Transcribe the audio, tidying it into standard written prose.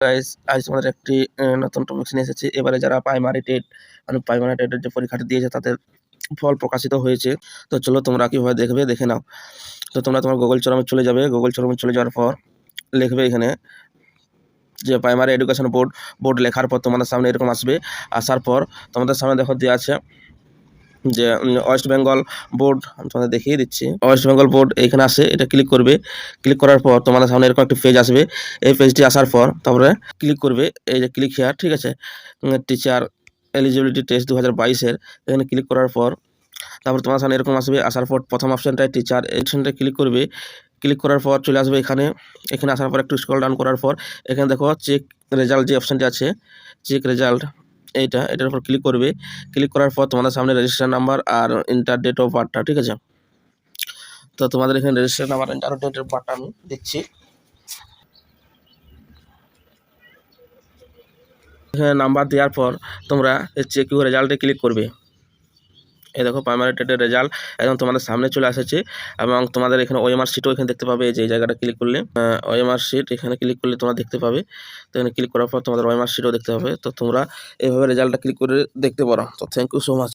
Guys আজ তোমাদের একটি নতুন টপিক নিয়ে এসেছি। এবারে যারা প্রাইমারি টেট প্রাইমারি টেটের যে পরীক্ষাটি দিয়েছে তাদের ফল প্রকাশিত হয়েছে। তো চলো তোমরা কিভাবে দেখবে দেখে নাও। তো তোমরা তোমার গুগল চরমে চলে যাবে। গুগল চরমে চলে যাওয়ার পর লিখবে এখানে যে প্রাইমারি এডুকেশন বোর্ড লেখার পর তোমাদের সামনে এরকম আসবে। আসার পর তোমাদের সামনে দেখো দেওয়া আছে যে ওয়েস্ট বেঙ্গল বোর্ড। আমি তোমাদের দেখিয়ে দিচ্ছি। ওয়েস্ট বেঙ্গল বোর্ড এখানে আসে, এটা ক্লিক করবে। ক্লিক করার পর তোমাদের সামনে এরকম একটা পেজ আসবে। এই পেজটি আসার পর তারপরে ক্লিক করবে, এই যে ক্লিক হেয়ার, ঠিক আছে, টিচার এলিজিবিলিটি টেস্ট 2022-এর এখানে ক্লিক করার পর তারপর তোমার সামনে এরকম আসবে। আসার পর প্রথম অপশনটায় টিচার, এই অপশনটায় ক্লিক করবে। ক্লিক করার পর চলে আসবে এখানে। এখানে আসার পর একটু স্ক্রল ডাউন করার পর এখানে দেখো চেক রেজাল্ট যে অপশনটি আছে, চেক রেজাল্ট, এটার উপর ক্লিক করবে। ক্লিক করার পর তোমাদের সামনে রেজিস্ট্রেশন নাম্বার আর ইন্টার ডেট অফ বার্থটা, ঠিক আছে। তো তোমাদের এখানে registration number enter date of বার্থটা আমি দিচ্ছি। এখানে নাম্বার দেওয়ার পর তোমরা চেক ইউ রেজাল্টে ক্লিক করবে। এই দেখো প্রাইমারি টেটের রেজাল্ট একদম তোমাদের সামনে চলে এসেছে এবং তোমাদের এখানে ওএমআর শিটও এখানে দেখতে পাবে। যে জায়গাটা ক্লিক করলে ওএমআর শিট, এখানে ক্লিক করলে তোমরা দেখতে পাবে। তো এখানে ক্লিক করার পর তোমাদের ওএমআর শিটও দেখতে পাবে। তো তোমরা এইভাবে রেজাল্টটা ক্লিক করে দেখতে পারো। তো থ্যাংক ইউ সো মাচ।